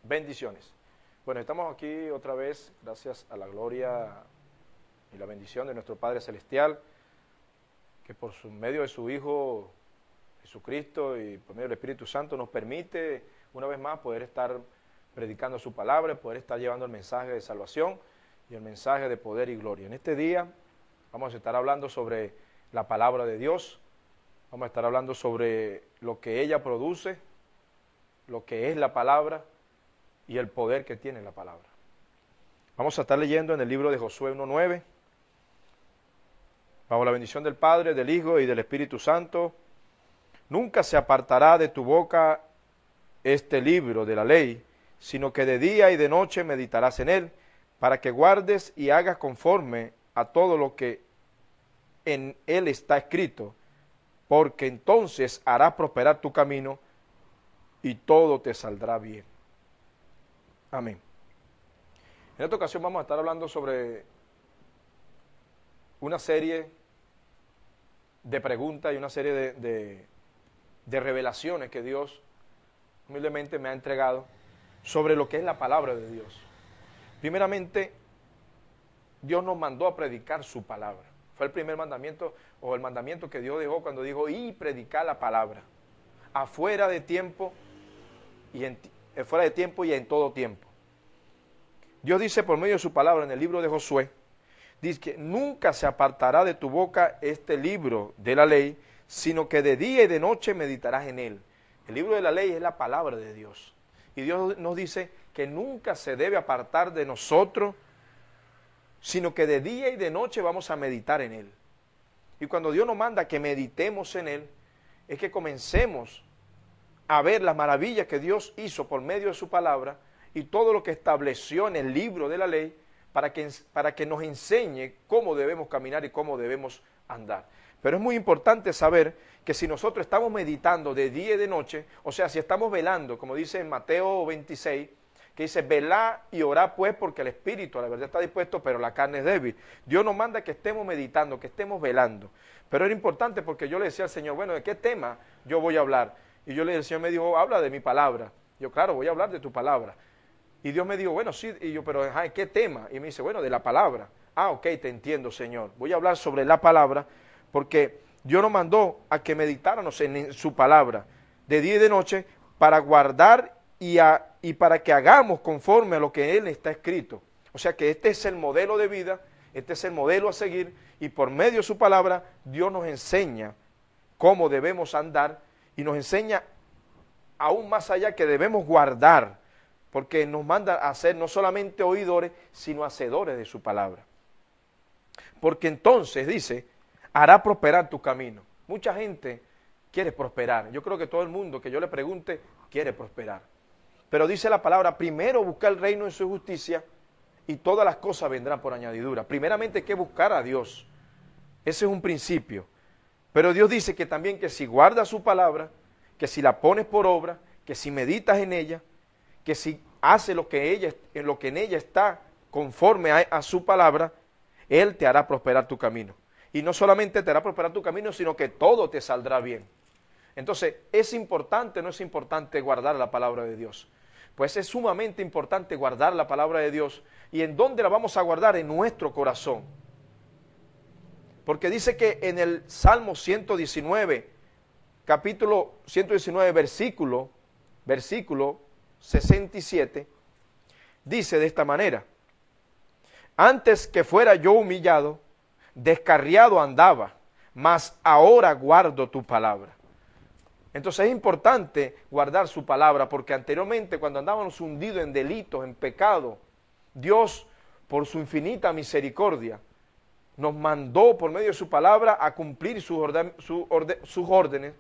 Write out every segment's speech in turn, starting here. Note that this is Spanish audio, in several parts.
Bendiciones. Bueno, estamos aquí otra vez, gracias a la gloria y la bendición de nuestro Padre Celestial, que por medio de su Hijo Jesucristo y por medio del Espíritu Santo nos permite una vez más poder estar predicando su palabra, poder estar llevando el mensaje de salvación y el mensaje de poder y gloria. En este día vamos a estar hablando sobre la palabra de Dios, vamos a estar hablando sobre lo que ella produce, lo que es la palabra y el poder que tiene la palabra. Vamos a estar leyendo en el libro de Josué 1:9, bajo la bendición del Padre, del Hijo y del Espíritu Santo. Nunca se apartará de tu boca este libro de la ley, sino que de día y de noche meditarás en él, para que guardes y hagas conforme a todo lo que en él está escrito, porque entonces harás prosperar tu camino y todo te saldrá bien. Amén. En esta ocasión vamos a estar hablando sobre una serie de preguntas y una serie de revelaciones que Dios humildemente me ha entregado sobre lo que es la palabra de Dios. Primeramente, Dios nos mandó a predicar su palabra. Fue el primer mandamiento o el mandamiento que Dios dejó cuando dijo, y predicar la palabra, afuera de tiempo y fuera de tiempo y en todo tiempo. Dios dice por medio de su palabra en el libro de Josué, dice que nunca se apartará de tu boca este libro de la ley, sino que de día y de noche meditarás en él. El libro de la ley es la palabra de Dios. Y Dios nos dice que nunca se debe apartar de nosotros, sino que de día y de noche vamos a meditar en él. Y cuando Dios nos manda que meditemos en él, es que comencemos a ver las maravillas que Dios hizo por medio de su palabra y todo lo que estableció en el libro de la ley para que nos enseñe cómo debemos caminar y cómo debemos andar. Pero es muy importante saber que si nosotros estamos meditando de día y de noche, o sea, si estamos velando, como dice en Mateo 26, que dice, velá y orá pues porque el espíritu a la verdad está dispuesto, pero la carne es débil. Dios nos manda que estemos meditando, que estemos velando. Pero era importante porque yo le decía al Señor, bueno, ¿de qué tema yo voy a hablar? Y el Señor me dijo, habla de mi palabra. Yo, claro, voy a hablar de tu palabra. Y Dios me dijo, bueno, sí, y yo, pero ¿qué tema? Y me dice, bueno, de la palabra. Ah, ok, te entiendo, Señor. Voy a hablar sobre la palabra, porque Dios nos mandó a que meditáramos en su palabra, de día y de noche, para guardar y para que hagamos conforme a lo que en él está escrito. O sea que este es el modelo de vida, este es el modelo a seguir, y por medio de su palabra, Dios nos enseña cómo debemos andar, y nos enseña aún más allá que debemos guardar, porque nos manda a ser no solamente oidores, sino hacedores de su palabra. Porque entonces, dice, hará prosperar tu camino. Mucha gente quiere prosperar. Yo creo que todo el mundo que yo le pregunte quiere prosperar. Pero dice la palabra, primero buscar el reino en su justicia y todas las cosas vendrán por añadidura. Primeramente hay que buscar a Dios. Ese es un principio. Pero Dios dice que también que si guardas su palabra, que si la pones por obra, que si meditas en ella, que si hace lo que en ella está conforme a su palabra, Él te hará prosperar tu camino. Y no solamente te hará prosperar tu camino, sino que todo te saldrá bien. Entonces, ¿es importante o no es importante guardar la palabra de Dios? Pues es sumamente importante guardar la palabra de Dios. ¿Y en dónde la vamos a guardar? En nuestro corazón. Porque dice que en el Salmo 119, capítulo 119, versículo 67, dice de esta manera, antes que fuera yo humillado, descarriado andaba, mas ahora guardo tu palabra. Entonces es importante guardar su palabra, porque anteriormente cuando andábamos hundidos en delitos, en pecado, Dios, por su infinita misericordia, nos mandó por medio de su palabra a cumplir sus órdenes,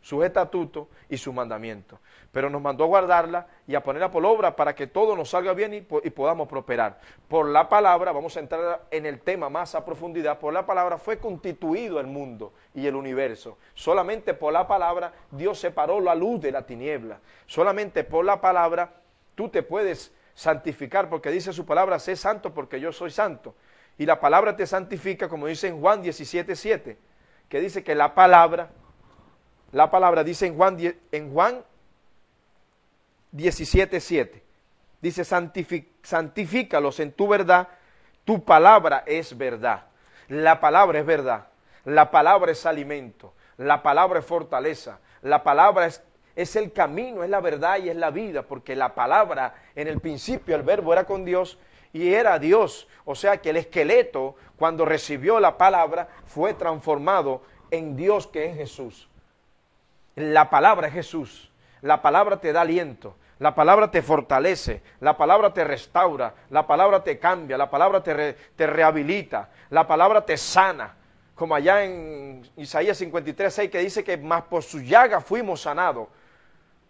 sus estatutos y sus mandamientos. Pero nos mandó a guardarla y a ponerla por obra para que todo nos salga bien y podamos prosperar. Por la palabra, vamos a entrar en el tema más a profundidad, por la palabra fue constituido el mundo y el universo. Solamente por la palabra Dios separó la luz de la tiniebla. Solamente por la palabra tú te puedes santificar, porque dice su palabra, sé santo porque yo soy santo. Y la palabra te santifica, como dice en Juan 17:7, que dice que la palabra dice en Juan 17:7, Dice, santifícalos en tu verdad, tu palabra es verdad. La palabra es verdad, la palabra es alimento, la palabra es fortaleza, la palabra es el camino, es la verdad y es la vida, porque la palabra, en el principio el verbo era con Dios y era Dios. O sea que el esqueleto, cuando recibió la palabra, fue transformado en Dios, que es Jesús. La palabra es Jesús, la palabra te da aliento, la palabra te fortalece, la palabra te restaura, la palabra te cambia, la palabra te rehabilita, la palabra te sana, como allá en Isaías 53:6 que dice que más por su llaga fuimos sanados.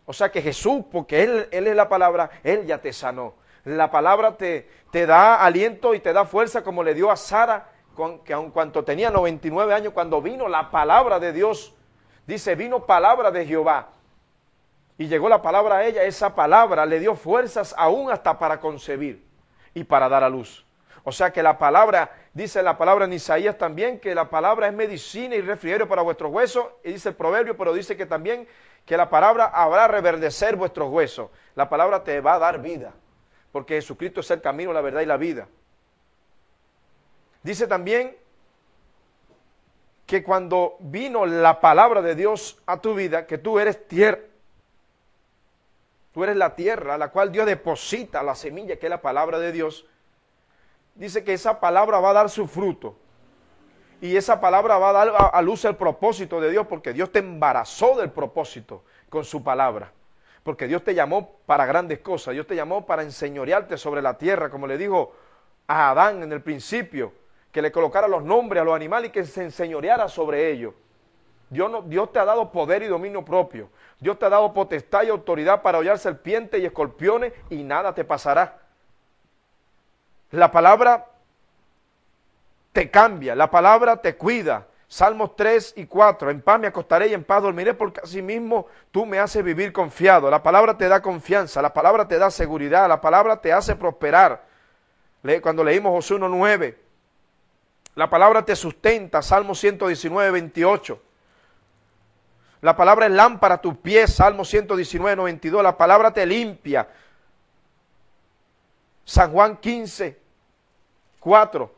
O sea que Jesús, porque Él es la palabra, Él ya te sanó. La palabra te da aliento y te da fuerza, como le dio a Sara, que aun cuanto tenía 99 años, cuando vino la palabra de Dios, dice, vino palabra de Jehová, y llegó la palabra a ella, esa palabra le dio fuerzas aún hasta para concebir y para dar a luz. O sea que la palabra, dice la palabra en Isaías también, que la palabra es medicina y refrigerio para vuestros huesos, y dice el proverbio, pero dice que también que la palabra habrá reverdecer vuestros huesos. La palabra te va a dar vida, porque Jesucristo es el camino, la verdad y la vida. Dice también que cuando vino la palabra de Dios a tu vida, que tú eres tierra, tú eres la tierra a la cual Dios deposita la semilla, que es la palabra de Dios. Dice que esa palabra va a dar su fruto, y esa palabra va a dar a luz el propósito de Dios, porque Dios te embarazó del propósito con su palabra, porque Dios te llamó para grandes cosas, Dios te llamó para enseñorearte sobre la tierra, como le dijo a Adán en el principio, que le colocara los nombres a los animales y que se enseñoreara sobre ellos. Dios te ha dado poder y dominio propio. Dios te ha dado potestad y autoridad para hollar serpientes y escorpiones y nada te pasará. La palabra te cambia, la palabra te cuida. Salmos 3:4, en paz me acostaré y en paz dormiré, porque asimismo tú me haces vivir confiado. La palabra te da confianza, la palabra te da seguridad, la palabra te hace prosperar. Cuando leímos Josué 1:9, la palabra te sustenta, Salmo 119:28. La palabra es lámpara a tus pies, Salmo 119:92. La palabra te limpia, San Juan 15:4.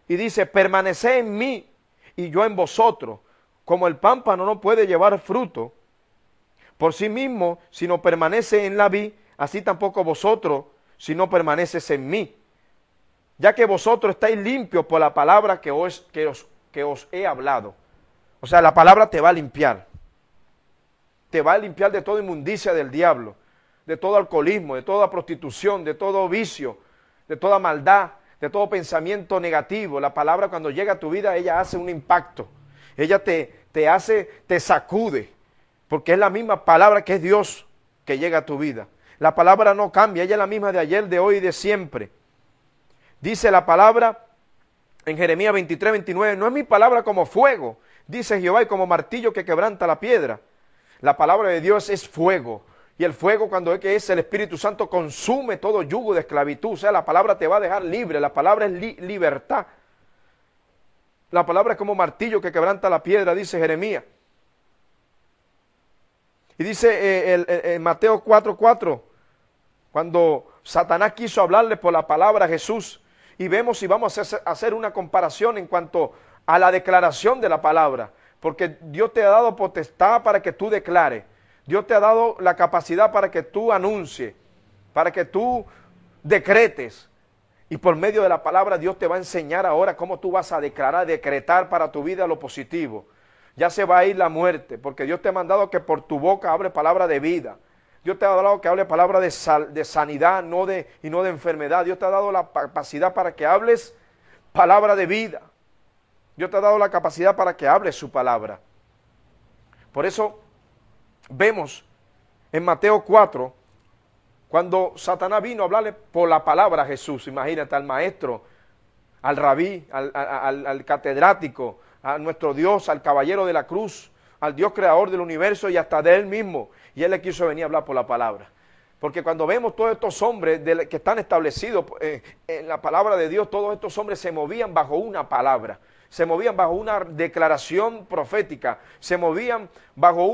Y dice, permaneced en mí y yo en vosotros, como el pámpano no puede llevar fruto por sí mismo si no permanece en la vid, así tampoco vosotros si no permaneces en mí. Ya que vosotros estáis limpios por la palabra que os he hablado. O sea, la palabra te va a limpiar. Te va a limpiar de toda inmundicia del diablo, de todo alcoholismo, de toda prostitución, de todo vicio, de toda maldad, de todo pensamiento negativo. La palabra, cuando llega a tu vida, ella hace un impacto. Ella te sacude, porque es la misma palabra que es Dios que llega a tu vida. La palabra no cambia, ella es la misma de ayer, de hoy y de siempre. Dice la palabra en Jeremías 23:29, no es mi palabra como fuego, dice Jehová, y como martillo que quebranta la piedra. La palabra de Dios es fuego, y el fuego, cuando es el Espíritu Santo, consume todo yugo de esclavitud. O sea, la palabra te va a dejar libre, la palabra es libertad. La palabra es como martillo que quebranta la piedra, dice Jeremías. Y dice en Mateo 4:4, cuando Satanás quiso hablarle por la palabra a Jesús, y vemos y vamos a hacer una comparación en cuanto a la declaración de la palabra, porque Dios te ha dado potestad para que tú declares, Dios te ha dado la capacidad para que tú anuncies, para que tú decretes, y por medio de la palabra Dios te va a enseñar ahora cómo tú vas a declarar, decretar para tu vida lo positivo. Ya se va a ir la muerte, porque Dios te ha mandado que por tu boca hable palabra de vida. Dios te ha dado que hable palabra de sanidad, y no de enfermedad. Dios te ha dado la capacidad para que hables palabra de vida. Dios te ha dado la capacidad para que hables su palabra. Por eso vemos en Mateo 4, cuando Satanás vino a hablarle por la palabra a Jesús. Imagínate, al maestro, al rabí, al catedrático, a nuestro Dios, al caballero de la cruz, al Dios creador del universo y hasta de Él mismo. Y Él le quiso venir a hablar por la palabra. Porque cuando vemos todos estos hombres que están establecidos en la palabra de Dios, todos estos hombres se movían bajo una palabra, se movían bajo una declaración profética, se movían bajo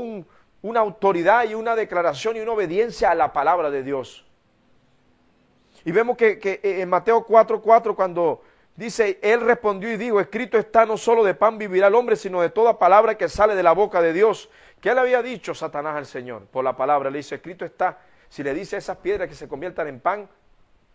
una autoridad y una declaración y una obediencia a la palabra de Dios. Y vemos que en Mateo 4:4 cuando dice, Él respondió y dijo, escrito está, no solo de pan vivirá el hombre, sino de toda palabra que sale de la boca de Dios. ¿Qué le había dicho Satanás al Señor? Por la palabra, le dice, escrito está. Si le dice a esas piedras que se conviertan en pan,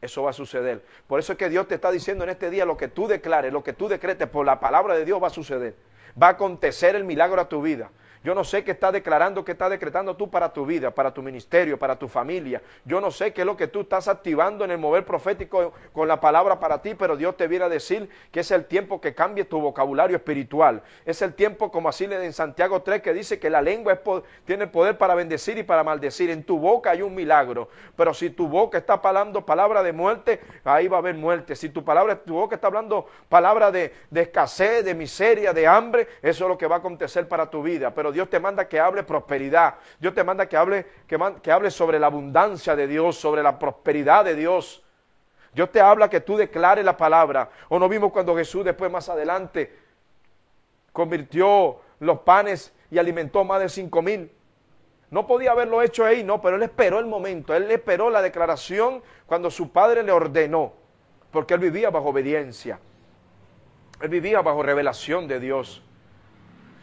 eso va a suceder. Por eso es que Dios te está diciendo en este día, lo que tú declares, lo que tú decretes por la palabra de Dios va a suceder. Va a acontecer el milagro a tu vida. Yo no sé qué está declarando, qué está decretando tú para tu vida, para tu ministerio, para tu familia. Yo no sé qué es lo que tú estás activando en el mover profético con la palabra para ti, pero Dios te viene a decir que es el tiempo que cambie tu vocabulario espiritual. Es el tiempo, como así en Santiago 3, que dice que la lengua tiene poder para bendecir y para maldecir. En tu boca hay un milagro, pero si tu boca está hablando palabra de muerte, ahí va a haber muerte. Si tu boca está hablando palabra de escasez, de miseria, de hambre, eso es lo que va a acontecer para tu vida. Pero Dios te manda que hable prosperidad. Dios te manda que hable sobre la abundancia de Dios, sobre la prosperidad de Dios. Dios te habla que tú declares la palabra. ¿O no vimos cuando Jesús después más adelante convirtió los panes y alimentó más de 5,000? No podía haberlo hecho ahí, no, pero Él esperó el momento. Él esperó la declaración cuando su Padre le ordenó, porque Él vivía bajo obediencia. Él vivía bajo revelación de Dios.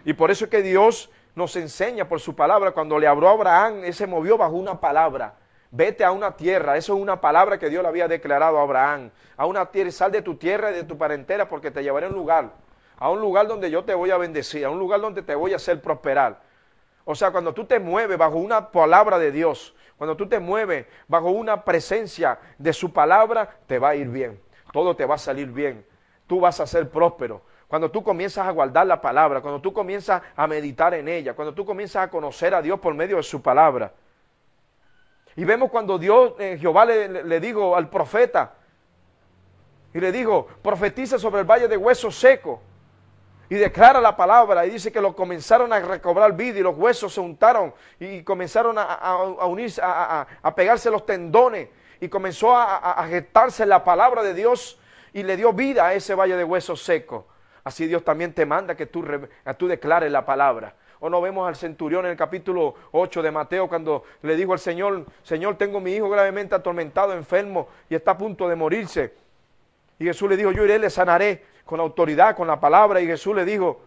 Y por eso es que Dios nos enseña por su palabra. Cuando le habló a Abraham, Él se movió bajo una palabra. Vete a una tierra, eso es una palabra que Dios le había declarado a Abraham. A una tierra, sal de tu tierra y de tu parentela porque te llevaré a un lugar donde yo te voy a bendecir, a un lugar donde te voy a hacer prosperar. O sea, cuando tú te mueves bajo una palabra de Dios, cuando tú te mueves bajo una presencia de su palabra, te va a ir bien, todo te va a salir bien, tú vas a ser próspero. Cuando tú comienzas a guardar la palabra, cuando tú comienzas a meditar en ella, cuando tú comienzas a conocer a Dios por medio de su palabra. Y vemos cuando Dios, Jehová le dijo al profeta, y le dijo, profetiza sobre el valle de huesos secos, y declara la palabra, y dice que lo comenzaron a recobrar vida, y los huesos se untaron, y comenzaron a unirse, a pegarse los tendones, y comenzó a gestarse la palabra de Dios, y le dio vida a ese valle de huesos secos. Así Dios también te manda que tú declares la palabra. O no vemos al centurión en el capítulo 8 de Mateo cuando le dijo al Señor, Señor, tengo a mi hijo gravemente atormentado, enfermo y está a punto de morirse. Y Jesús le dijo, yo iré y le sanaré con autoridad, con la palabra. Y Jesús le dijo,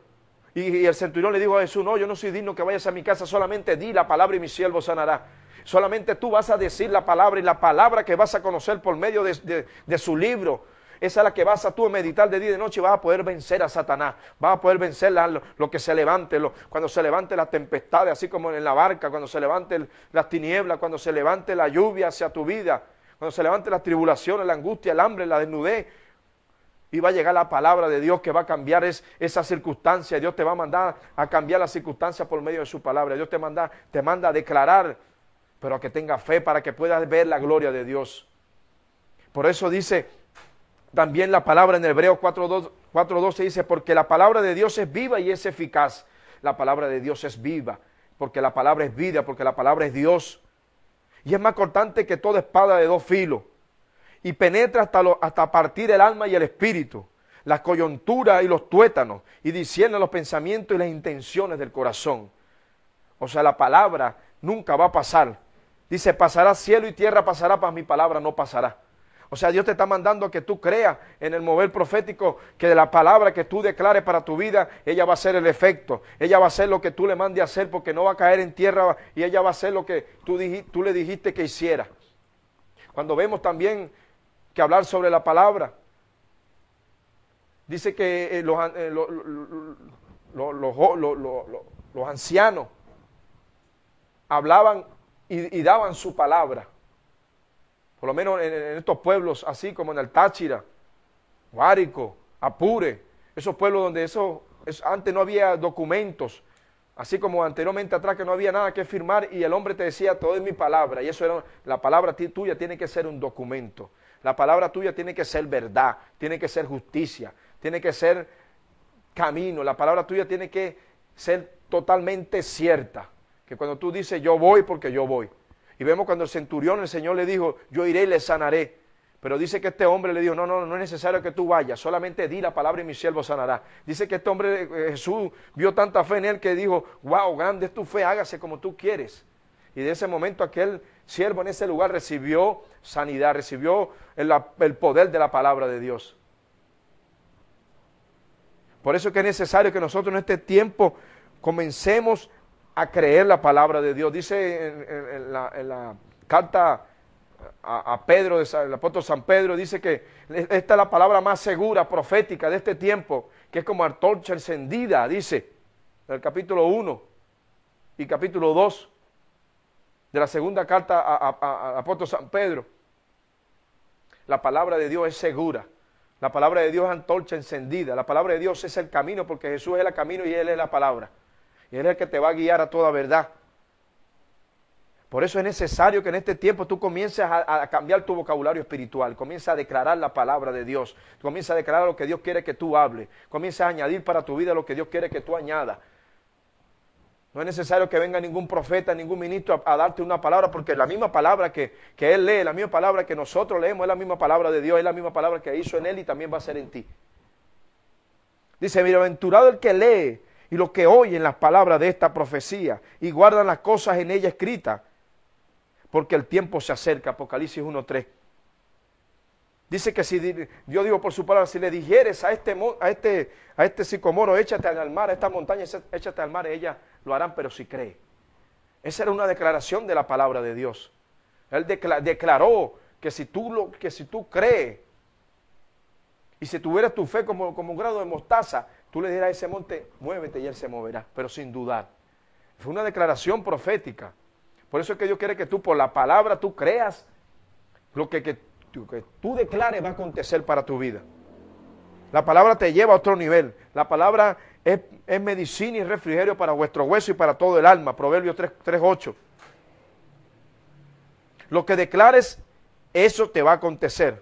y el centurión le dijo a Jesús, no, yo no soy digno que vayas a mi casa, solamente di la palabra y mi siervo sanará. Solamente tú vas a decir la palabra y la palabra que vas a conocer por medio de su libro. Esa es la que vas a tú a meditar de día y de noche y vas a poder vencer a Satanás. Vas a poder vencer lo que se levante, cuando se levante las tempestades, así como en la barca, cuando se levante las tinieblas, cuando se levante la lluvia hacia tu vida, cuando se levante las tribulaciones, la angustia, el hambre, la desnudez. Y va a llegar la palabra de Dios que va a cambiar esa circunstancia. Dios te va a mandar a cambiar la circunstancia por medio de su palabra. Dios te manda a declarar, pero a que tenga fe para que puedas ver la gloria de Dios. Por eso dice también la palabra en Hebreos 4:12 dice, porque la palabra de Dios es viva y es eficaz. La palabra de Dios es viva, porque la palabra es vida, porque la palabra es Dios. Y es más cortante que toda espada de 2 filos, y penetra hasta partir el alma y el espíritu, las coyunturas y los tuétanos, y discierne los pensamientos y las intenciones del corazón. O sea, la palabra nunca va a pasar. Dice, pasará cielo y tierra pasará, mas mi palabra no pasará. O sea, Dios te está mandando a que tú creas en el mover profético, que de la palabra que tú declares para tu vida, ella va a ser el efecto. Ella va a hacer lo que tú le mandes a hacer, porque no va a caer en tierra y ella va a hacer lo que tú le dijiste que hiciera. Cuando vemos también que hablar sobre la palabra, dice que los ancianos hablaban y daban su palabra. Por lo menos en estos pueblos, así como en el Táchira, Guárico, Apure, esos pueblos donde antes no había documentos, así como anteriormente atrás que no había nada que firmar y el hombre te decía, todo es mi palabra, y eso era, la palabra tuya tiene que ser un documento, la palabra tuya tiene que ser verdad, tiene que ser justicia, tiene que ser camino, la palabra tuya tiene que ser totalmente cierta, que cuando tú dices yo voy porque yo voy. Y vemos cuando el centurión, el Señor le dijo, yo iré y le sanaré. Pero dice que este hombre le dijo, no es necesario que tú vayas, solamente di la palabra y mi siervo sanará. Dice que este hombre, Jesús, vio tanta fe en él que dijo, wow, grande es tu fe, hágase como tú quieres. Y de ese momento aquel siervo en ese lugar recibió sanidad, recibió el poder de la palabra de Dios. Por eso es que es necesario que nosotros en este tiempo comencemos a creer la palabra de Dios. Dice en la carta a Pedro, el apóstol San Pedro, dice que esta es la palabra más segura, profética de este tiempo, que es como antorcha encendida, dice, en el capítulo 1 y capítulo 2 de la segunda carta al apóstol San Pedro. La palabra de Dios es segura. La palabra de Dios es antorcha encendida. La palabra de Dios es el camino, porque Jesús es el camino y Él es la palabra. Y Él es el que te va a guiar a toda verdad. Por eso es necesario que en este tiempo tú comiences a cambiar tu vocabulario espiritual. Comienza a declarar la palabra de Dios. Comienza a declarar lo que Dios quiere que tú hables. Comienza a añadir para tu vida lo que Dios quiere que tú añadas. No es necesario que venga ningún profeta, ningún ministro a darte una palabra, porque la misma palabra que Él lee, la misma palabra que nosotros leemos, es la misma palabra de Dios, es la misma palabra que hizo en Él y también va a ser en ti. Dice, bienaventurado el que lee y los que oyen las palabras de esta profecía y guardan las cosas en ella escritas, porque el tiempo se acerca. Apocalipsis 1:3. Dice que si Dios dijo por su palabra, si le dijeres a este sicomoro, échate al mar, a esta montaña, échate al mar, ellas lo harán, pero si cree. Esa era una declaración de la palabra de Dios. Él declaró que si tú crees, y si tuvieras tu fe como un grano de mostaza, tú le dirás a ese monte, muévete y él se moverá, pero sin dudar. Fue una declaración profética. Por eso es que Dios quiere que tú por la palabra tú creas lo que tú declares va a acontecer para tu vida. La palabra te lleva a otro nivel. La palabra es medicina y refrigerio para vuestro hueso y para todo el alma. Proverbios 3:8. Lo que declares, eso te va a acontecer.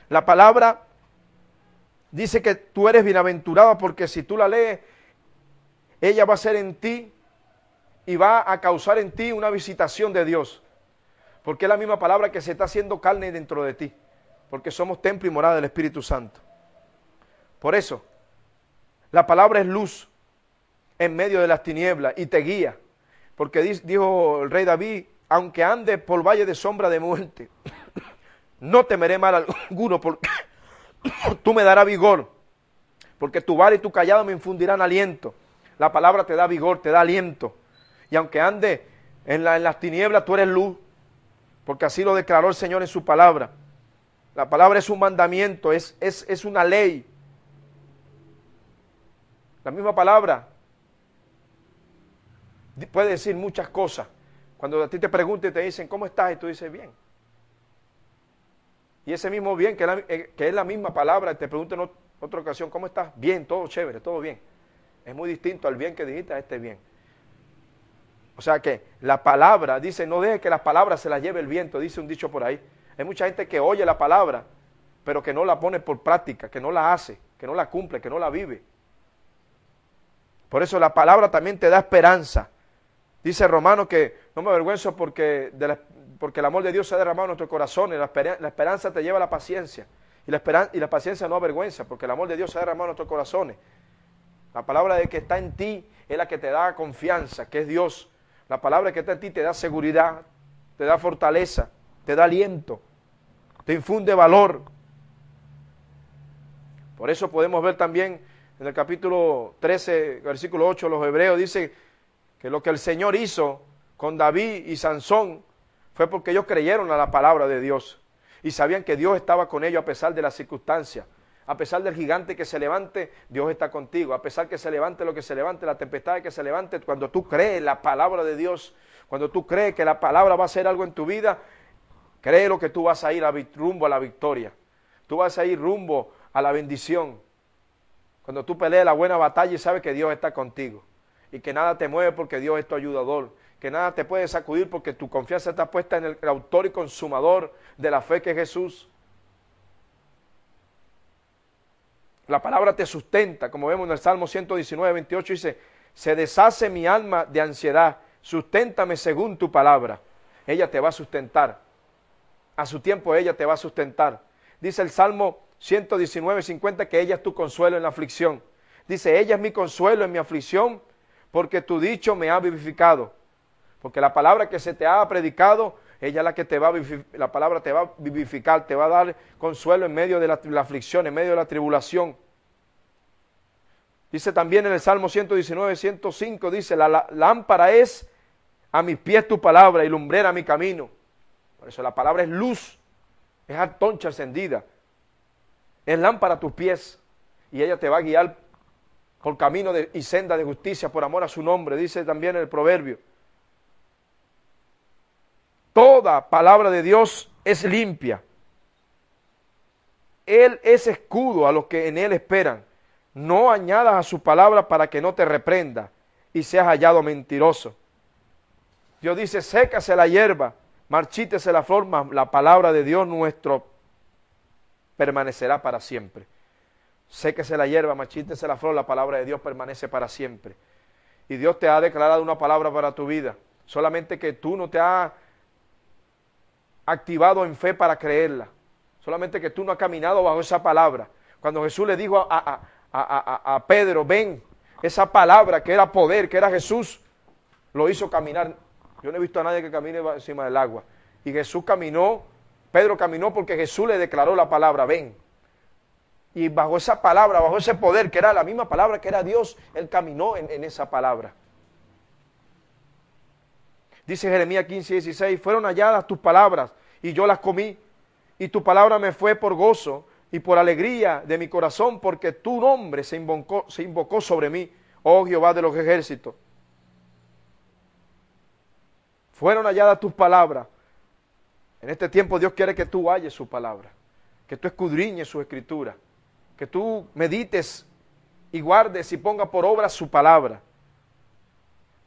La palabra dice que tú eres bienaventurado porque si tú la lees, ella va a ser en ti y va a causar en ti una visitación de Dios. Porque es la misma palabra que se está haciendo carne dentro de ti. Porque somos templo y morada del Espíritu Santo. Por eso, la palabra es luz en medio de las tinieblas y te guía. Porque dijo el rey David, aunque ande por valle de sombra de muerte, no temeré mal alguno, porque tú me darás vigor. Porque tu vara y tu callado me infundirán aliento. La palabra te da vigor, te da aliento. Y aunque ande en las tinieblas, tú eres luz. Porque así lo declaró el Señor en su palabra. La palabra es un mandamiento, es una ley. La misma palabra puede decir muchas cosas. Cuando a ti te preguntan y te dicen, ¿cómo estás? Y tú dices, bien. Y ese mismo bien, que es la misma palabra, te preguntan en otra ocasión, ¿cómo estás? Bien, todo chévere, todo bien. Es muy distinto al bien que dijiste a este bien. O sea que la palabra, dice, no deje que las palabras se las lleve el viento, dice un dicho por ahí. Hay mucha gente que oye la palabra, pero que no la pone por práctica, que no la hace, que no la cumple, que no la vive. Por eso la palabra también te da esperanza. Dice Romano que no me avergüenzo porque el amor de Dios se ha derramado en nuestros corazones. La esperanza te lleva a la paciencia. Y la paciencia no avergüenza, porque el amor de Dios se ha derramado en nuestros corazones. La palabra de que está en ti es la que te da confianza, que es Dios. La palabra que está en ti te da seguridad, te da fortaleza, te da aliento, te infunde valor. Por eso podemos ver también en el capítulo 13, versículo 8, los Hebreos, dice que lo que el Señor hizo con David y Sansón fue porque ellos creyeron a la palabra de Dios y sabían que Dios estaba con ellos a pesar de las circunstancias. A pesar del gigante que se levante, Dios está contigo. A pesar que se levante lo que se levante, la tempestad que se levante, cuando tú crees la palabra de Dios, cuando tú crees que la palabra va a hacer algo en tu vida, créelo que tú vas a ir rumbo a la victoria. Tú vas a ir rumbo a la bendición. Cuando tú peleas la buena batalla y sabes que Dios está contigo. Y que nada te mueve porque Dios es tu ayudador. Que nada te puede sacudir porque tu confianza está puesta en el autor y consumador de la fe que es Jesús. La palabra te sustenta, como vemos en el Salmo 119, 28, dice, se deshace mi alma de ansiedad, susténtame según tu palabra. Ella te va a sustentar. A su tiempo ella te va a sustentar. Dice el Salmo 119, 50, que ella es tu consuelo en la aflicción. Dice, ella es mi consuelo en mi aflicción, porque tu dicho me ha vivificado. Porque la palabra que se te ha predicado, ella es la que te va a vivificar, la palabra te va a vivificar, te va a dar consuelo en medio de la aflicción, en medio de la tribulación. Dice también en el Salmo 119, 105, dice, la lámpara es a mis pies tu palabra y lumbrera mi camino. Por eso la palabra es luz, es antorcha encendida, es lámpara a tus pies y ella te va a guiar por camino y senda de justicia por amor a su nombre, dice también el proverbio. Toda palabra de Dios es limpia. Él es escudo a los que en Él esperan. No añadas a su palabra para que no te reprenda y seas hallado mentiroso. Dios dice, sécase la hierba, marchítese la flor, mas la palabra de Dios nuestro permanecerá para siempre. Séquese la hierba, marchítese la flor, la palabra de Dios permanece para siempre. Y Dios te ha declarado una palabra para tu vida, solamente que tú no te has activado en fe para creerla, solamente que tú no has caminado bajo esa palabra. Cuando Jesús le dijo a Pedro, ven, esa palabra que era poder, que era Jesús, lo hizo caminar. Yo no he visto a nadie que camine encima del agua. Y Jesús caminó, Pedro caminó porque Jesús le declaró la palabra, ven. Y bajo esa palabra, bajo ese poder, que era la misma palabra que era Dios, él caminó en esa palabra. Dice Jeremías 15, 16, fueron halladas tus palabras y yo las comí, y tu palabra me fue por gozo y por alegría de mi corazón, porque tu nombre se invocó sobre mí, oh Jehová de los ejércitos. Fueron halladas tus palabras. En este tiempo Dios quiere que tú halles su palabra, que tú escudriñes su escritura, que tú medites y guardes y pongas por obra su palabra,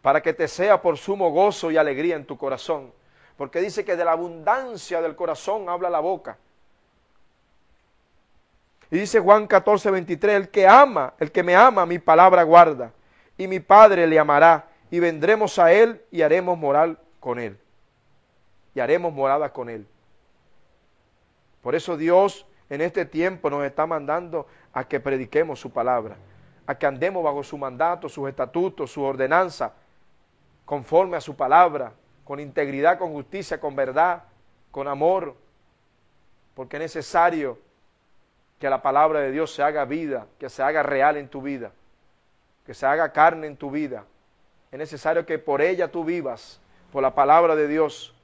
para que te sea por sumo gozo y alegría en tu corazón. Porque dice que de la abundancia del corazón habla la boca. Y dice Juan 14, 23, el que me ama, mi palabra guarda, y mi Padre le amará, y vendremos a él y haremos morar con él. Y haremos morada con él. Por eso Dios en este tiempo nos está mandando a que prediquemos su palabra, a que andemos bajo su mandato, sus estatutos, su ordenanza, conforme a su palabra, con integridad, con justicia, con verdad, con amor, porque es necesario que la palabra de Dios se haga vida, que se haga real en tu vida, que se haga carne en tu vida. Es necesario que por ella tú vivas, por la palabra de Dios.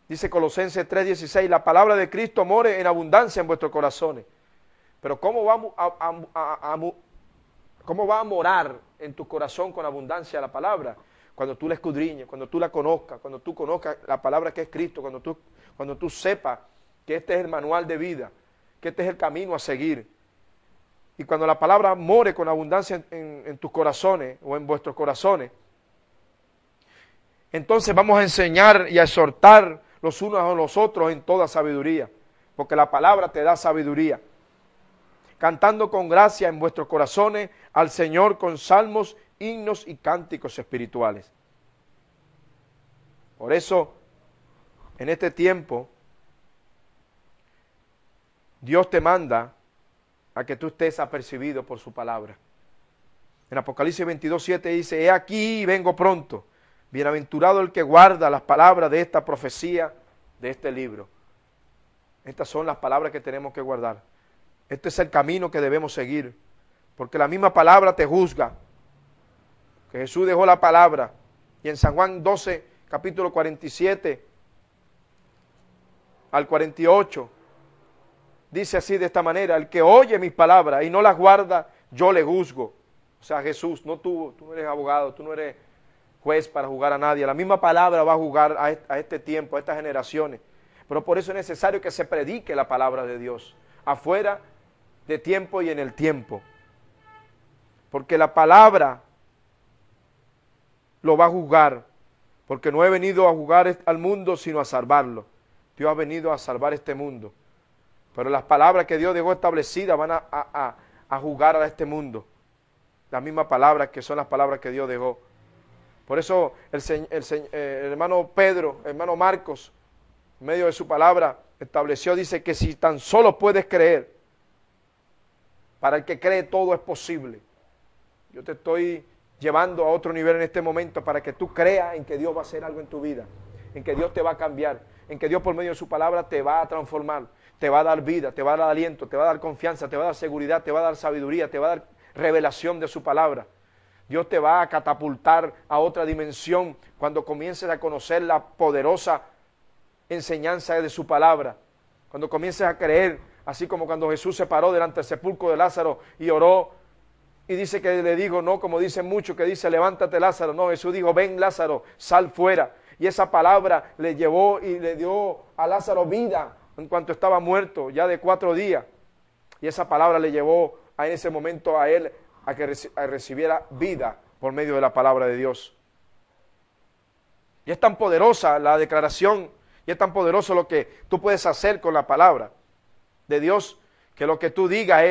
Dice Colosenses 3:16, la palabra de Cristo more en abundancia en vuestros corazones. Pero ¿cómo va a morar en tu corazón con abundancia la palabra? Cuando tú la escudriñes, cuando tú la conozcas, cuando tú conozcas la palabra que es Cristo, cuando tú sepas que este es el manual de vida, que este es el camino a seguir. Y cuando la palabra more con abundancia en tus corazones o en vuestros corazones, entonces vamos a enseñar y a exhortar los unos a los otros en toda sabiduría, porque la palabra te da sabiduría. Cantando con gracia en vuestros corazones al Señor con salmos, himnos y cánticos espirituales. Por eso, en este tiempo, Dios te manda a que tú estés apercibido por su palabra. En Apocalipsis 22:7 dice, he aquí vengo pronto, bienaventurado el que guarda las palabras de esta profecía, de este libro. Estas son las palabras que tenemos que guardar. Este es el camino que debemos seguir, porque la misma palabra te juzga. Que Jesús dejó la palabra, y en San Juan 12, capítulo 47 al 48, dice así de esta manera, el que oye mis palabras y no las guarda, yo le juzgo. O sea, Jesús, no tú no eres abogado, tú no eres juez para juzgar a nadie. La misma palabra va a juzgar a este tiempo, a estas generaciones. Pero por eso es necesario que se predique la palabra de Dios, afuera de tiempo y en el tiempo. Porque la palabra lo va a juzgar, porque no he venido a juzgar al mundo, sino a salvarlo. Dios ha venido a salvar este mundo. Pero las palabras que Dios dejó establecidas van a juzgar a este mundo. Las mismas palabras que son las palabras que Dios dejó. Por eso el hermano Pedro, el hermano Marcos, en medio de su palabra, estableció, dice que si tan solo puedes creer, para el que cree todo es posible. Yo te estoy llevando a otro nivel en este momento para que tú creas en que Dios va a hacer algo en tu vida, en que Dios te va a cambiar, en que Dios por medio de su palabra te va a transformar, te va a dar vida, te va a dar aliento, te va a dar confianza, te va a dar seguridad, te va a dar sabiduría, te va a dar revelación de su palabra. Dios te va a catapultar a otra dimensión cuando comiences a conocer la poderosa enseñanza de su palabra, cuando comiences a creer, así como cuando Jesús se paró delante del sepulcro de Lázaro y oró, y dice que le dijo, no como dicen muchos, que dice, levántate Lázaro, no, Jesús dijo, ven Lázaro, sal fuera, y esa palabra le llevó y le dio a Lázaro vida, en cuanto estaba muerto, ya de 4 días, y esa palabra le llevó en ese momento a él, a que recibiera vida por medio de la palabra de Dios. Y es tan poderosa la declaración, y es tan poderoso lo que tú puedes hacer con la palabra de Dios, que lo que tú digas,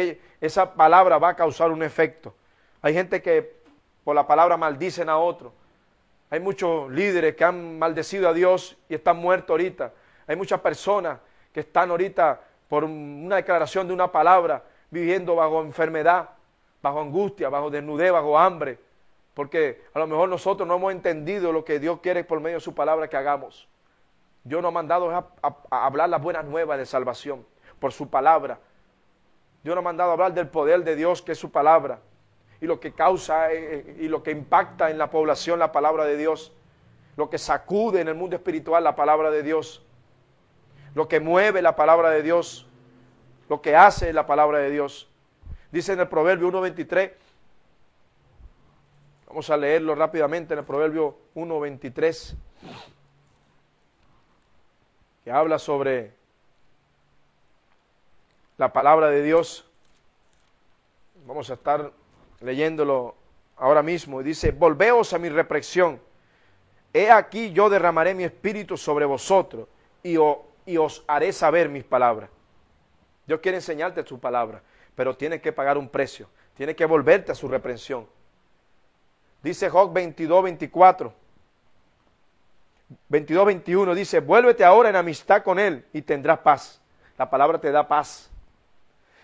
esa palabra va a causar un efecto. Hay gente que por la palabra maldicen a otro. Hay muchos líderes que han maldecido a Dios y están muertos ahorita. Hay muchas personas que están ahorita por una declaración de una palabra, viviendo bajo enfermedad, bajo angustia, bajo desnudez, bajo hambre, porque a lo mejor nosotros no hemos entendido lo que Dios quiere por medio de su palabra que hagamos. Dios nos ha mandado a hablar las buenas nuevas de salvación por su palabra. Dios nos ha mandado a hablar del poder de Dios, que es su palabra, y lo que causa y lo que impacta en la población la palabra de Dios, lo que sacude en el mundo espiritual la palabra de Dios, lo que mueve la palabra de Dios, lo que hace la palabra de Dios. Dice en el Proverbio 1:23, vamos a leerlo rápidamente, en el Proverbio 1:23, que habla sobre la palabra de Dios. Vamos a estar leyéndolo ahora mismo, y dice, volveos a mi reprensión, he aquí yo derramaré mi espíritu sobre vosotros, y os haré saber mis palabras. Dios quiere enseñarte su palabra, pero tienes que pagar un precio, tienes que volverte a su reprensión. Dice Job 22:24, 22:21, dice, vuélvete ahora en amistad con él y tendrás paz. La palabra te da paz,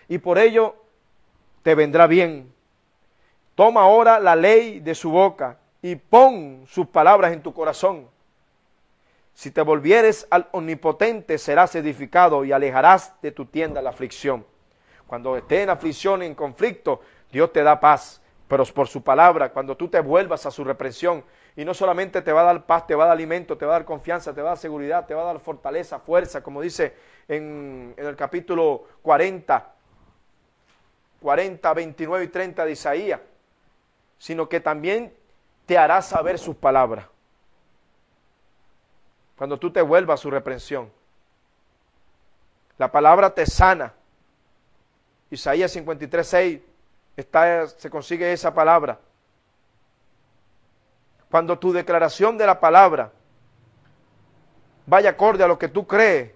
y por ello te vendrá bien. Toma ahora la ley de su boca y pon sus palabras en tu corazón. Si te volvieres al Omnipotente, serás edificado y alejarás de tu tienda la aflicción. Cuando estés en aflicción, en conflicto, Dios te da paz, pero por su palabra, cuando tú te vuelvas a su reprensión, y no solamente te va a dar paz, te va a dar alimento, te va a dar confianza, te va a dar seguridad, te va a dar fortaleza, fuerza, como dice en el capítulo 40, 29 y 30 de Isaías, sino que también te hará saber sus palabras. Cuando tú te vuelvas a su reprensión, la palabra te sana. Isaías 53:6 se consigue esa palabra. Cuando tu declaración de la palabra vaya acorde a lo que tú crees,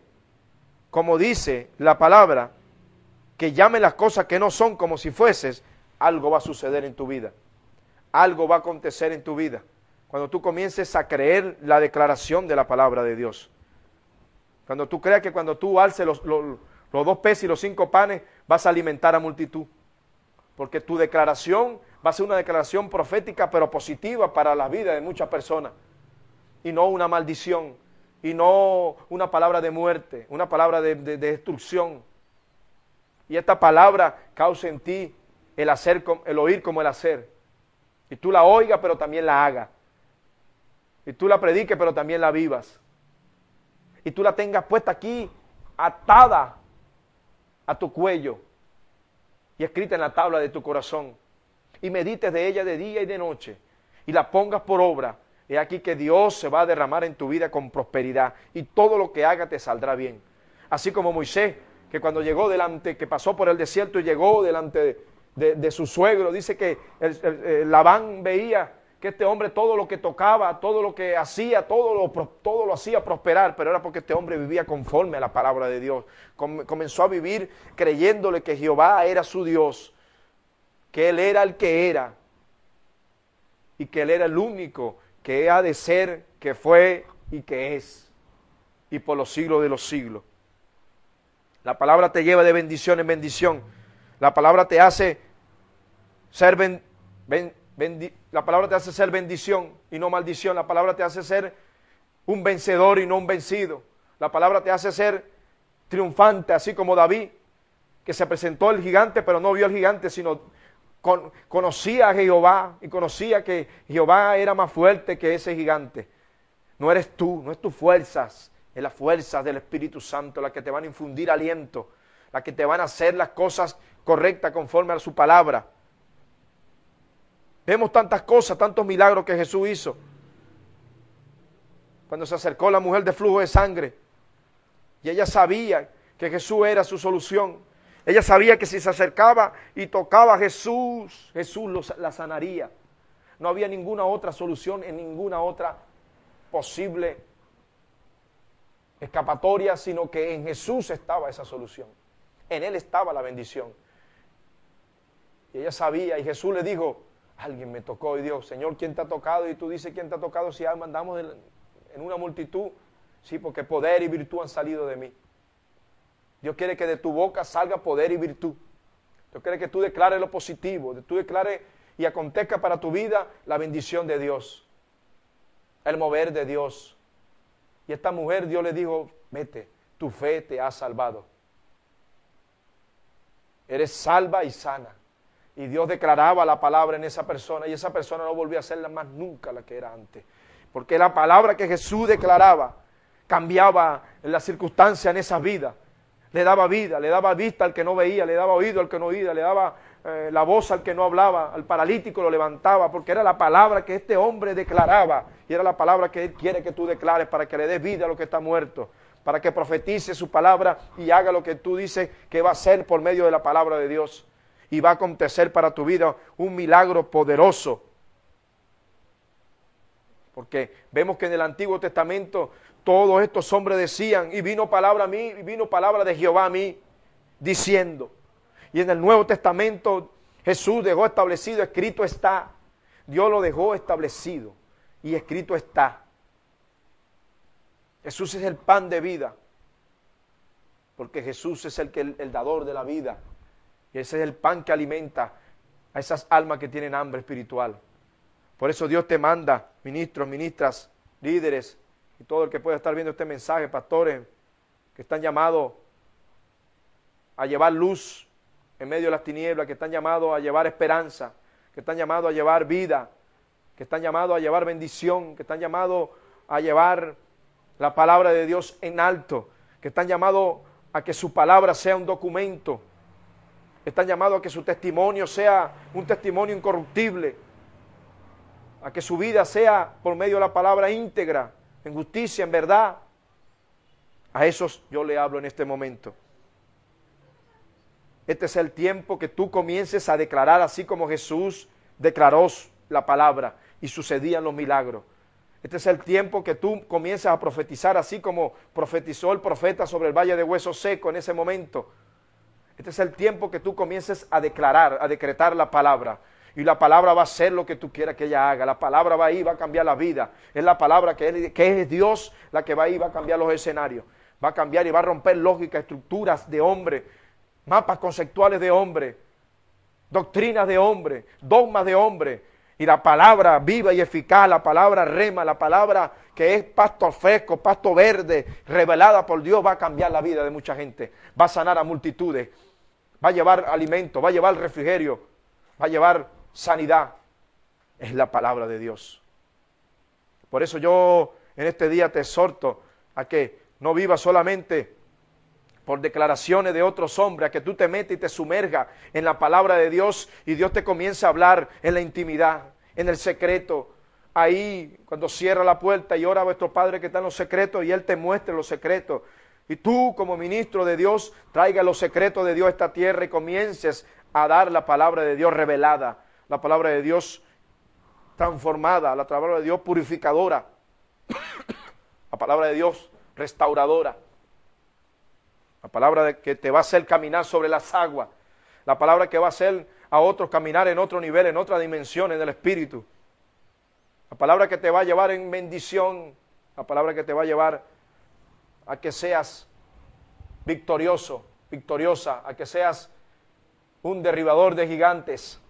como dice la palabra, que llame las cosas que no son como si fueses, algo va a suceder en tu vida. Algo va a acontecer en tu vida. Cuando tú comiences a creer la declaración de la palabra de Dios. Cuando tú creas que cuando tú alces los 2 peces y los 5 panes, vas a alimentar a multitud. Porque tu declaración va a ser una declaración profética, pero positiva para la vida de muchas personas. Y no una maldición, y no una palabra de muerte, una palabra de destrucción. Y esta palabra causa en ti el oír como el hacer. Y tú la oigas, pero también la hagas. Y tú la prediques, pero también la vivas. Y tú la tengas puesta aquí, atada a tu cuello y escrita en la tabla de tu corazón. Y medites de ella de día y de noche. Y la pongas por obra. He aquí que Dios se va a derramar en tu vida con prosperidad. Y todo lo que haga te saldrá bien. Así como Moisés, que cuando llegó delante, que pasó por el desierto y llegó delante de su suegro, dice que Labán veía que este hombre todo lo que tocaba, todo lo que hacía, todo lo hacía prosperar, pero era porque este hombre vivía conforme a la palabra de Dios. Comenzó a vivir creyéndole que Jehová era su Dios, que Él era el que era, y que Él era el único que ha de ser, que fue y que es, y por los siglos de los siglos. La palabra te lleva de bendición en bendición. La palabra te hace ser La palabra te hace ser bendición y no maldición. La palabra te hace ser un vencedor y no un vencido. La palabra te hace ser triunfante, así como David, que se presentó al gigante, pero no vio al gigante, sino conocía a Jehová y conocía que Jehová era más fuerte que ese gigante. No eres tú, no es tus fuerzas, es las fuerzas del Espíritu Santo las que te van a infundir aliento, las que te van a hacer las cosas correctas conforme a su palabra. Vemos tantas cosas, tantos milagros que Jesús hizo. Cuando se acercó la mujer de flujo de sangre, y ella sabía que Jesús era su solución. Ella sabía que si se acercaba y tocaba a Jesús, Jesús la sanaría. No había ninguna otra solución, en ninguna otra posible escapatoria, sino que en Jesús estaba esa solución. En Él estaba la bendición. Y ella sabía, y Jesús le dijo, alguien me tocó, y dijo, Señor, ¿quién te ha tocado? Y tú dices, ¿quién te ha tocado? Si andamos en una multitud. Sí, porque poder y virtud han salido de mí. Dios quiere que de tu boca salga poder y virtud. Dios quiere que tú declares lo positivo, que tú declares y acontezca para tu vida la bendición de Dios, el mover de Dios. Y esta mujer, Dios le dijo, vete, tu fe te ha salvado. Eres salva y sana. Y Dios declaraba la palabra en esa persona, y esa persona no volvió a ser más nunca la que era antes. Porque la palabra que Jesús declaraba cambiaba la circunstancia en esa vida. Le daba vida, le daba vista al que no veía, le daba oído al que no oía, le daba la voz al que no hablaba, al paralítico lo levantaba, porque era la palabra que este hombre declaraba, y era la palabra que Él quiere que tú declares para que le des vida a lo que está muerto, para que profetice su palabra y haga lo que tú dices que va a hacer por medio de la palabra de Dios, y va a acontecer para tu vida un milagro poderoso. Porque vemos que en el Antiguo Testamento todos estos hombres decían, y vino palabra a mí, y vino palabra de Jehová a mí, diciendo. Y en el Nuevo Testamento Jesús dejó establecido, escrito está. Dios lo dejó establecido y escrito está. Jesús es el pan de vida, porque Jesús es el dador de la vida. Y ese es el pan que alimenta a esas almas que tienen hambre espiritual. Por eso Dios te manda, ministros, ministras, líderes, y todo el que pueda estar viendo este mensaje, pastores, que están llamados a llevar luz en medio de las tinieblas, que están llamados a llevar esperanza, que están llamados a llevar vida, que están llamados a llevar bendición, que están llamados a llevar la palabra de Dios en alto, que están llamados a que su palabra sea un documento, están llamados a que su testimonio sea un testimonio incorruptible, a que su vida sea por medio de la palabra íntegra, en justicia, en verdad. A esos yo le hablo en este momento. Este es el tiempo que tú comiences a declarar así como Jesús declaró la palabra y sucedían los milagros. Este es el tiempo que tú comiences a profetizar así como profetizó el profeta sobre el valle de huesos secos en ese momento. Este es el tiempo que tú comiences a declarar, a decretar la palabra. Y la palabra va a hacer lo que tú quieras que ella haga. La palabra va a ir, va a cambiar la vida. Es la palabra que es Dios la que va a ir, va a cambiar los escenarios. Va a cambiar y va a romper lógicas, estructuras de hombre, mapas conceptuales de hombre, doctrinas de hombre, dogmas de hombre. Y la palabra viva y eficaz, la palabra rema, la palabra que es pasto fresco, pasto verde, revelada por Dios, va a cambiar la vida de mucha gente. Va a sanar a multitudes. Va a llevar alimento, va a llevar refrigerio, va a llevar sanidad. Es la palabra de Dios. Por eso yo en este día te exhorto a que no vivas solamente por declaraciones de otros hombres, a que tú te metas y te sumergas en la palabra de Dios y Dios te comience a hablar en la intimidad, en el secreto. Ahí cuando cierra la puerta y ora a vuestro Padre que está en los secretos y Él te muestre los secretos. Y tú como ministro de Dios traiga los secretos de Dios a esta tierra y comiences a dar la palabra de Dios revelada, la palabra de Dios transformada, la palabra de Dios purificadora, la palabra de Dios restauradora, la palabra que te va a hacer caminar sobre las aguas, la palabra que va a hacer a otros caminar en otro nivel, en otra dimensión, en el Espíritu, la palabra que te va a llevar en bendición, la palabra que te va a llevar a que seas victorioso, victoriosa, a que seas un derribador de gigantes.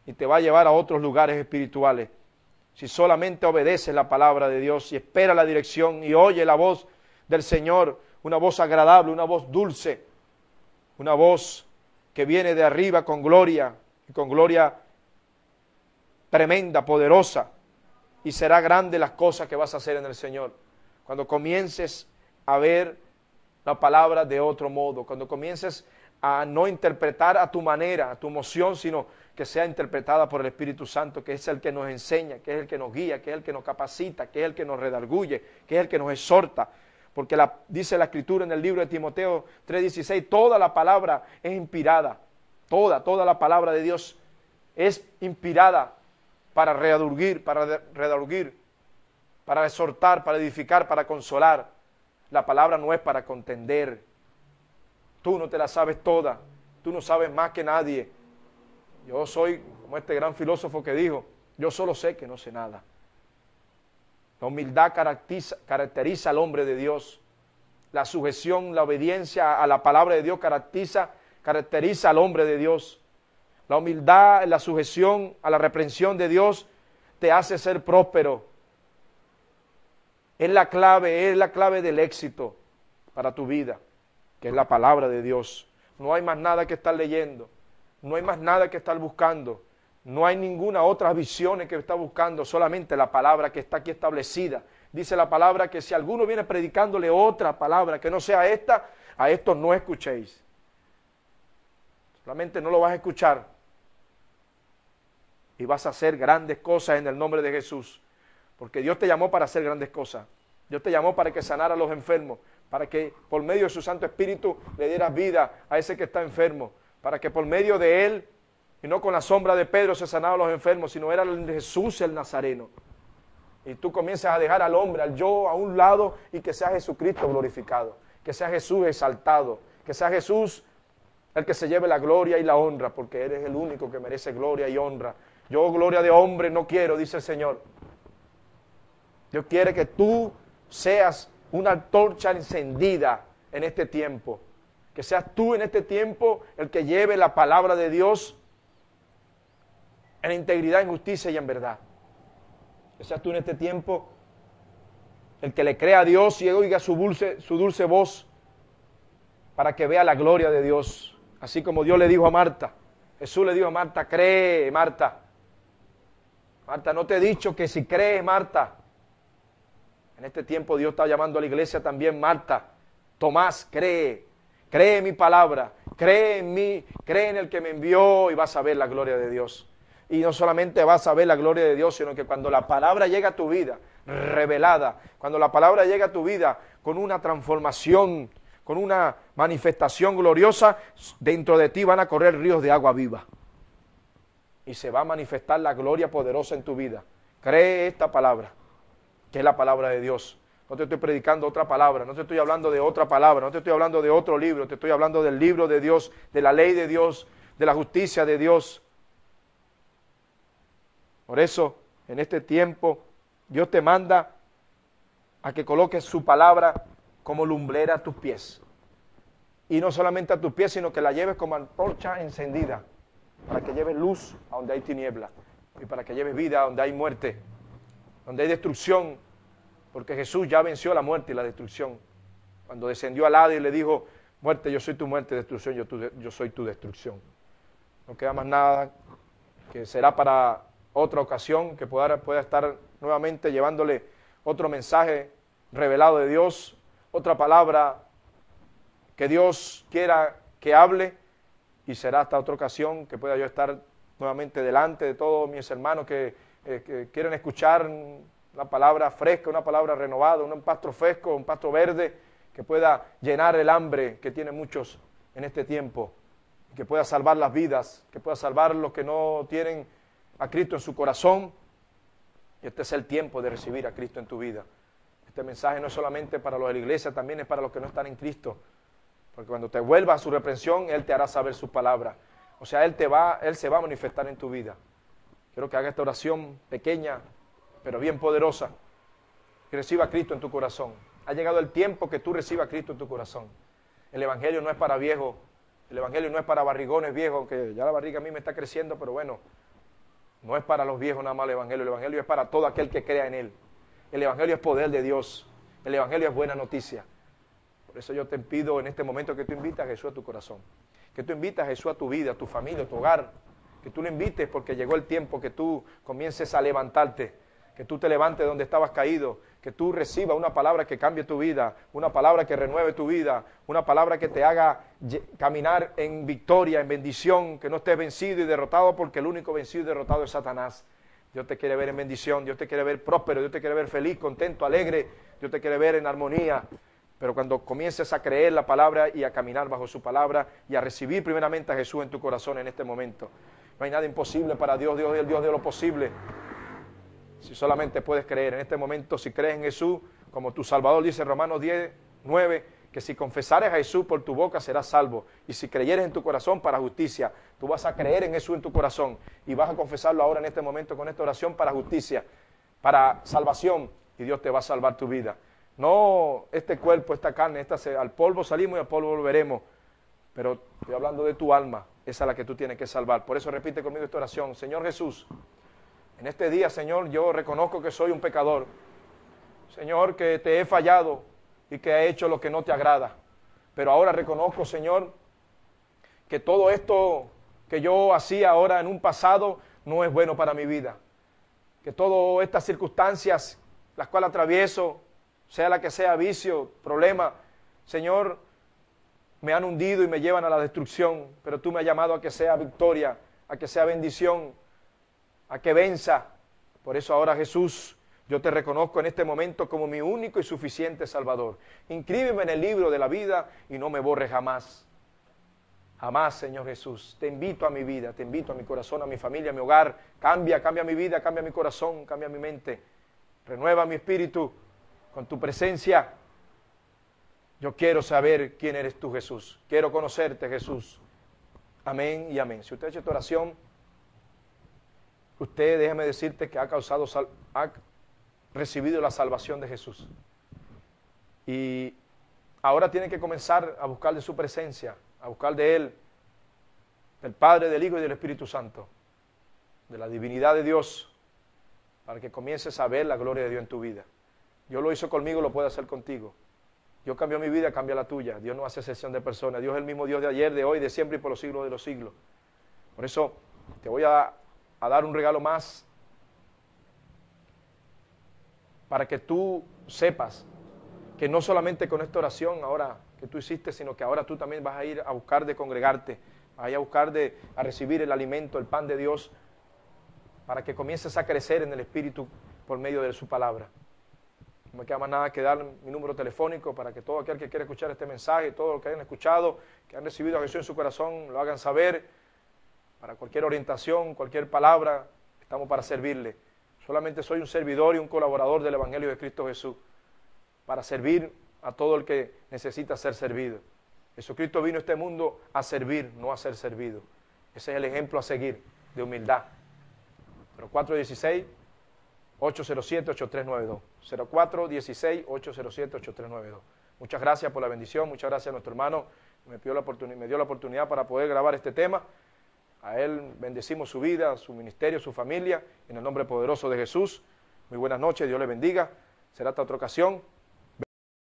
y te va a llevar a otros lugares espirituales. Si solamente obedeces la palabra de Dios y espera la dirección y oye la voz del Señor, una voz agradable, una voz dulce, una voz que viene de arriba con gloria, y con gloria tremenda, poderosa, y será grande las cosas que vas a hacer en el Señor. Cuando comiences a ver la palabra de otro modo, cuando comiences a no interpretar a tu manera, a tu emoción, sino que sea interpretada por el Espíritu Santo, que es el que nos enseña, que es el que nos guía, que es el que nos capacita, que es el que nos redarguye, que es el que nos exhorta. Porque dice la Escritura en el libro de Timoteo 3:16, toda la palabra es inspirada, toda la palabra de Dios es inspirada para redarguir, para exhortar, para edificar, para consolar. La palabra no es para contender. Tú no te la sabes toda, tú no sabes más que nadie. Yo soy como este gran filósofo que dijo, yo solo sé que no sé nada. La humildad caracteriza al hombre de Dios. La sujeción, la obediencia a la palabra de Dios caracteriza al hombre de Dios. La humildad, la sujeción a la reprensión de Dios te hace ser próspero. Es la clave del éxito para tu vida, que es la palabra de Dios. No hay más nada que estar leyendo, no hay más nada que estar buscando, no hay ninguna otra visión que estar buscando, solamente la palabra que está aquí establecida. Dice la palabra que si alguno viene predicándole otra palabra que no sea esta, a esto no escuchéis. Solamente no lo vas a escuchar y vas a hacer grandes cosas en el nombre de Jesús, porque Dios te llamó para hacer grandes cosas. Dios te llamó para que sanara a los enfermos, para que por medio de su Santo Espíritu le dieras vida a ese que está enfermo, para que por medio de Él, y no con la sombra de Pedro se sanaban los enfermos, sino era Jesús el Nazareno. Y tú comienzas a dejar al hombre, al yo a un lado, y que sea Jesucristo glorificado, que sea Jesús exaltado, que sea Jesús el que se lleve la gloria y la honra, porque eres el único que merece gloria y honra. Yo gloria de hombre no quiero, dice el Señor. Dios quiere que tú seas una antorcha encendida en este tiempo, que seas tú en este tiempo el que lleve la palabra de Dios en integridad, en justicia y en verdad. Que seas tú en este tiempo el que le crea a Dios y oiga su dulce voz para que vea la gloria de Dios. Así como Dios le dijo a Marta, Jesús le dijo a Marta, cree, Marta. Marta, no te he dicho que si crees, Marta. En este tiempo Dios está llamando a la iglesia también, Marta. Tomás, cree en mi palabra, cree en mí, cree en el que me envió y vas a ver la gloria de Dios. Y no solamente vas a ver la gloria de Dios, sino que cuando la palabra llega a tu vida, revelada, cuando la palabra llega a tu vida con una transformación, con una manifestación gloriosa, dentro de ti van a correr ríos de agua viva. Y se va a manifestar la gloria poderosa en tu vida. Cree esta palabra, que es la palabra de Dios. No te estoy predicando otra palabra, no te estoy hablando de otra palabra, no te estoy hablando de otro libro, te estoy hablando del libro de Dios, de la ley de Dios, de la justicia de Dios. Por eso, en este tiempo, Dios te manda a que coloques su palabra como lumbrera a tus pies. Y no solamente a tus pies, sino que la lleves como antorcha encendida, para que lleves luz a donde hay tiniebla, y para que lleves vida a donde hay muerte, donde hay destrucción, porque Jesús ya venció la muerte y la destrucción. Cuando descendió al Hades y le dijo, muerte, yo soy tu muerte, destrucción, yo soy tu destrucción. No queda más nada, que será para otra ocasión, que pueda estar nuevamente llevándole otro mensaje revelado de Dios, otra palabra que Dios quiera que hable, y será hasta otra ocasión que pueda yo estar nuevamente delante de todos mis hermanos que quieren escuchar una palabra fresca, una palabra renovada, un pasto fresco, un pasto verde, que pueda llenar el hambre que tienen muchos en este tiempo, que pueda salvar las vidas, que pueda salvar los que no tienen a Cristo en su corazón. Y este es el tiempo de recibir a Cristo en tu vida. Este mensaje no es solamente para los de la iglesia, también es para los que no están en Cristo. Porque cuando te vuelvas a su reprensión, Él te hará saber su palabra. O sea, Él se va a manifestar en tu vida. Quiero que hagas esta oración pequeña, pero bien poderosa. Que reciba a Cristo en tu corazón. Ha llegado el tiempo que tú recibas a Cristo en tu corazón. El Evangelio no es para viejos. El Evangelio no es para barrigones viejos, que ya la barriga a mí me está creciendo, pero bueno, No es para los viejos nada más el Evangelio es para todo aquel que crea en Él. El Evangelio es poder de Dios, el Evangelio es buena noticia. Por eso yo te pido en este momento que tú invites a Jesús a tu corazón, que tú invites a Jesús a tu vida, a tu familia, a tu hogar, que tú lo invites porque llegó el tiempo que tú comiences a levantarte, que tú te levantes donde estabas caído, que tú recibas una palabra que cambie tu vida, una palabra que renueve tu vida, una palabra que te haga caminar en victoria, en bendición, que no estés vencido y derrotado, porque el único vencido y derrotado es Satanás. Dios te quiere ver en bendición, Dios te quiere ver próspero, Dios te quiere ver feliz, contento, alegre, Dios te quiere ver en armonía. Pero cuando comiences a creer la palabra y a caminar bajo su palabra y a recibir primeramente a Jesús en tu corazón en este momento, no hay nada imposible para Dios, Dios es el Dios de lo posible. Si solamente puedes creer en este momento, si crees en Jesús, como tu Salvador, dice Romanos 10:9, que si confesares a Jesús por tu boca serás salvo, y si creyeres en tu corazón para justicia, tú vas a creer en Jesús en tu corazón, y vas a confesarlo ahora en este momento con esta oración para justicia, para salvación, y Dios te va a salvar tu vida. No este cuerpo, esta carne, al polvo salimos y al polvo volveremos, pero estoy hablando de tu alma, esa es la que tú tienes que salvar. Por eso repite conmigo esta oración: Señor Jesús, en este día, Señor, yo reconozco que soy un pecador. Señor, que te he fallado y que he hecho lo que no te agrada. Pero ahora reconozco, Señor, que todo esto que yo hacía ahora en un pasado no es bueno para mi vida. Que todas estas circunstancias, las cuales atravieso, sea la que sea, vicio, problema, Señor, me han hundido y me llevan a la destrucción. Pero tú me has llamado a que sea victoria, a que sea bendición, a que venza. Por eso ahora, Jesús, yo te reconozco en este momento como mi único y suficiente Salvador. Inscríbeme en el libro de la vida y no me borres jamás. Jamás, Señor Jesús. Te invito a mi vida, te invito a mi corazón, a mi familia, a mi hogar. Cambia mi vida, cambia mi corazón, cambia mi mente. Renueva mi espíritu con tu presencia. Yo quiero saber quién eres tú, Jesús. Quiero conocerte, Jesús. Amén y amén. Si usted ha hecho esta oración, usted, déjeme decirte que ha recibido la salvación de Jesús. Y ahora tiene que comenzar a buscar de su presencia, a buscar de Él, del Padre, del Hijo y del Espíritu Santo, de la divinidad de Dios, para que comiences a ver la gloria de Dios en tu vida. Dios lo hizo conmigo, lo puede hacer contigo. Dios cambió mi vida, cambia la tuya. Dios no hace excepción de personas. Dios es el mismo Dios de ayer, de hoy, de siempre y por los siglos de los siglos. Por eso te voy a dar un regalo más para que tú sepas que no solamente con esta oración ahora que tú hiciste, sino que ahora tú también vas a ir a buscar de congregarte, vas a ir a buscar a recibir el alimento, el pan de Dios, para que comiences a crecer en el Espíritu por medio de su palabra. No me queda más nada que dar mi número telefónico para que todo aquel que quiera escuchar este mensaje, todos los que hayan escuchado, que han recibido a Jesús en su corazón, lo hagan saber. Para cualquier orientación, cualquier palabra, estamos para servirle. Solamente soy un servidor y un colaborador del Evangelio de Cristo Jesús, para servir a todo el que necesita ser servido. Jesucristo vino a este mundo a servir, no a ser servido. Ese es el ejemplo a seguir de humildad. 0416-807-8392. 0416-807-8392. Muchas gracias por la bendición, muchas gracias a nuestro hermano que me dio la oportunidad para poder grabar este tema. A él bendecimos su vida, su ministerio, su familia, en el nombre poderoso de Jesús. Muy buenas noches, Dios le bendiga. Será hasta otra ocasión.